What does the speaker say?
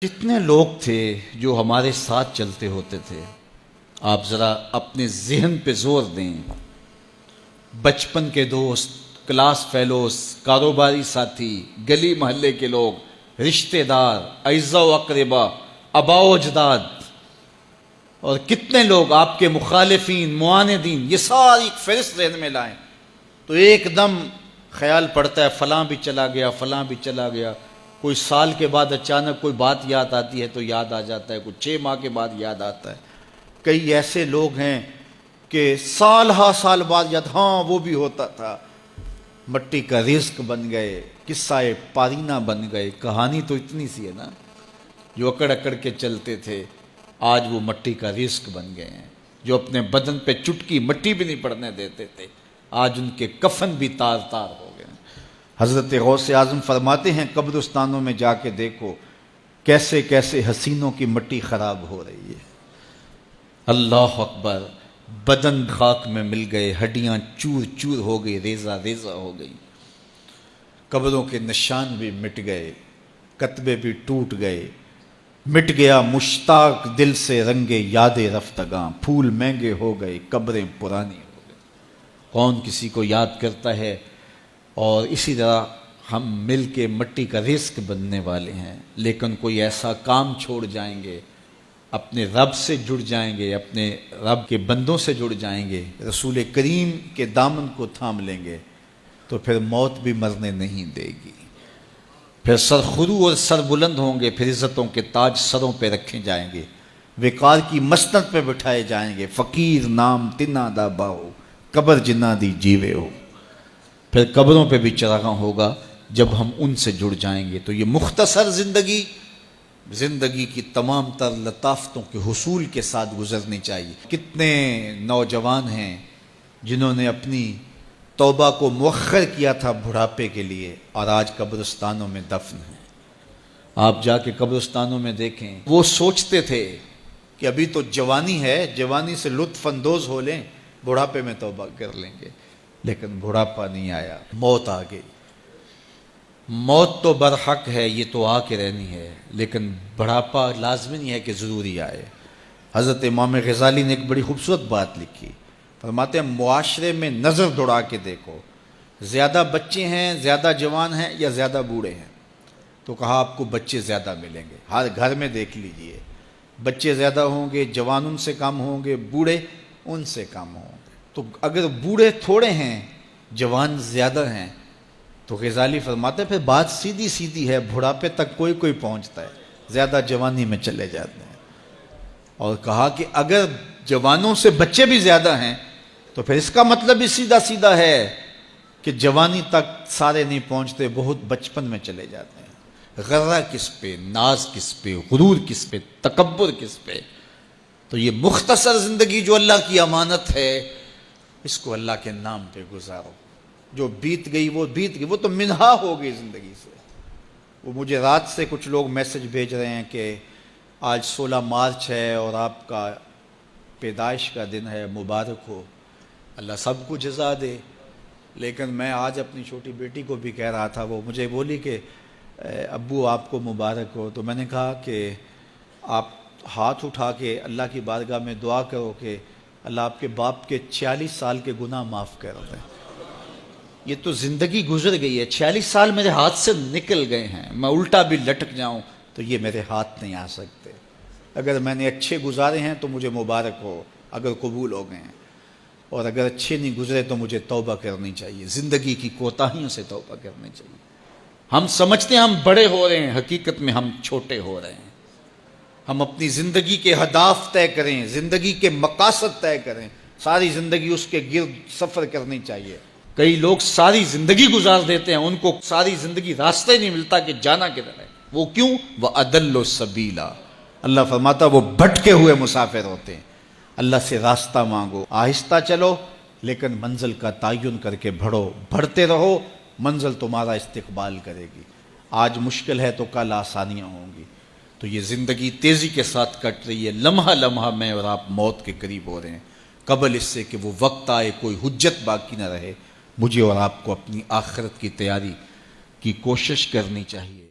کتنے لوگ تھے جو ہمارے ساتھ چلتے ہوتے تھے؟ آپ ذرا اپنے ذہن پہ زور دیں. بچپن کے دوست، کلاس فیلوز، کاروباری ساتھی، گلی محلے کے لوگ، رشتہ دار، اعزاء و اقربا، آباء و اجداد، اور کتنے لوگ آپ کے مخالفین، معاندین، یہ ساری فہرست ذہن میں لائیں تو ایک دم خیال پڑتا ہے فلاں بھی چلا گیا، فلاں بھی چلا گیا. کوئی سال کے بعد اچانک کوئی بات یاد آتی ہے تو یاد آ جاتا ہے، کوئی 6 ماہ کے بعد یاد آتا ہے. کئی ایسے لوگ ہیں کہ سال ہا سال بعد یاد، ہاں وہ بھی ہوتا تھا. مٹی کا رزق بن گئے، قصہ پارینہ بن گئے. کہانی تو اتنی سی ہے نا، جو اکڑ اکڑ کے چلتے تھے آج وہ مٹی کا رزق بن گئے ہیں. جو اپنے بدن پہ چٹکی مٹی بھی نہیں پڑنے دیتے تھے آج ان کے کفن بھی تار تار ہو گئے ہیں. حضرت غوث اعظم فرماتے ہیں قبرستانوں میں جا کے دیکھو کیسے کیسے حسینوں کی مٹی خراب ہو رہی ہے. اللہ اکبر. بدن خاک میں مل گئے، ہڈیاں چور چور ہو گئی، ریزہ ریزہ ہو گئی. قبروں کے نشان بھی مٹ گئے، کتبے بھی ٹوٹ گئے. مٹ گیا مشتاق دل سے رنگے یاد رفتگاں، پھول مہنگے ہو گئے، قبریں پرانی ہو گئی. کون کسی کو یاد کرتا ہے؟ اور اسی طرح ہم مل کے مٹی کا رزق بننے والے ہیں، لیکن کوئی ایسا کام چھوڑ جائیں گے، اپنے رب سے جڑ جائیں گے، اپنے رب کے بندوں سے جڑ جائیں گے، رسول کریم کے دامن کو تھام لیں گے تو پھر موت بھی مرنے نہیں دے گی. پھر سرخرو اور سر بلند ہوں گے، پھر عزتوں کے تاج سروں پہ رکھے جائیں گے، وقار کی مسند پہ بٹھائے جائیں گے. فقیر نام تنا دا باہو، قبر جنہ دی جیوے ہو. پھر قبروں پہ بھی چراغاں ہوگا جب ہم ان سے جڑ جائیں گے. تو یہ مختصر زندگی کی تمام تر لطافتوں کے حصول کے ساتھ گزرنی چاہیے. کتنے نوجوان ہیں جنہوں نے اپنی توبہ کو مؤخر کیا تھا بڑھاپے کے لیے، اور آج قبرستانوں میں دفن ہیں. آپ جا کے قبرستانوں میں دیکھیں، وہ سوچتے تھے کہ ابھی تو جوانی ہے، جوانی سے لطف اندوز ہو لیں، بڑھاپے میں توبہ کر لیں گے. لیکن بڑھاپا نہیں آیا، موت آ گئی. موت تو برحق ہے، یہ تو آ کے رہنی ہے، لیکن بڑھاپا لازمی نہیں ہے کہ ضروری آئے. حضرت امام غزالی نے ایک بڑی خوبصورت بات لکھی. فرماتے ہیں معاشرے میں نظر دوڑا کے دیکھو، زیادہ بچے ہیں، زیادہ جوان ہیں یا زیادہ بوڑھے ہیں؟ تو کہا آپ کو بچے زیادہ ملیں گے. ہر گھر میں دیکھ لیجئے، بچے زیادہ ہوں گے، جوان ان سے کم ہوں گے، بوڑھے ان سے کم ہوں گے. تو اگر بوڑھے تھوڑے ہیں، جوان زیادہ ہیں، تو غزالی فرماتے ہیں پھر بات سیدھی سیدھی ہے، بڑھاپے تک کوئی کوئی پہنچتا ہے، زیادہ جوانی میں چلے جاتے ہیں. اور کہا کہ اگر جوانوں سے بچے بھی زیادہ ہیں تو پھر اس کا مطلب ہی سیدھا سیدھا ہے کہ جوانی تک سارے نہیں پہنچتے، بہت بچپن میں چلے جاتے ہیں. غرہ کس پہ، ناز کس پہ، غرور کس پہ، تکبر کس پہ؟ تو یہ مختصر زندگی جو اللہ کی امانت ہے، اس کو اللہ کے نام پہ گزارو. جو بیت گئی وہ بیت گئی، وہ تو منہا ہو گئی زندگی سے. وہ مجھے رات سے کچھ لوگ میسج بھیج رہے ہیں کہ آج 16 مارچ ہے اور آپ کا پیدائش کا دن ہے، مبارک ہو. اللہ سب کو جزا دے. لیکن میں آج اپنی چھوٹی بیٹی کو بھی کہہ رہا تھا، وہ مجھے بولی کہ ابو آپ کو مبارک ہو. تو میں نے کہا کہ آپ ہاتھ اٹھا کے اللہ کی بارگاہ میں دعا کرو کہ اللہ آپ کے باپ کے 46 سال کے گناہ معاف کر دیں. یہ تو زندگی گزر گئی ہے، 46 سال میرے ہاتھ سے نکل گئے ہیں. میں الٹا بھی لٹک جاؤں تو یہ میرے ہاتھ نہیں آ سکتے. اگر میں نے اچھے گزارے ہیں تو مجھے مبارک ہو اگر قبول ہو گئے ہیں، اور اگر اچھے نہیں گزرے تو مجھے توبہ کرنی چاہیے. زندگی کی کوتاہیوں سے توبہ کرنی چاہیے. ہم سمجھتے ہیں ہم بڑے ہو رہے ہیں، حقیقت میں ہم چھوٹے ہو رہے ہیں. ہم اپنی زندگی کے اہداف طے کریں، زندگی کے مقاصد طے کریں. ساری زندگی اس کے گرد سفر کرنی چاہیے. کئی لوگ ساری زندگی گزار دیتے ہیں، ان کو ساری زندگی راستہ ہی نہیں ملتا کہ جانا کدھر ہے. وہ کیوں؟ وَأَضَلُّ السَّبِيلَ. اللہ فرماتا وہ بھٹکے ہوئے مسافر ہوتے ہیں. اللہ سے راستہ مانگو، آہستہ چلو لیکن منزل کا تعین کر کے بڑھو. بڑھتے رہو، منزل تمہارا استقبال کرے گی. آج مشکل ہے تو کل آسانیاں ہوں گی. تو یہ زندگی تیزی کے ساتھ کٹ رہی ہے. لمحہ لمحہ میں اور آپ موت کے قریب ہو رہے ہیں. قبل اس سے کہ وہ وقت آئے کوئی حجت باقی نہ رہے، مجھے اور آپ کو اپنی آخرت کی تیاری کی کوشش کرنی چاہیے.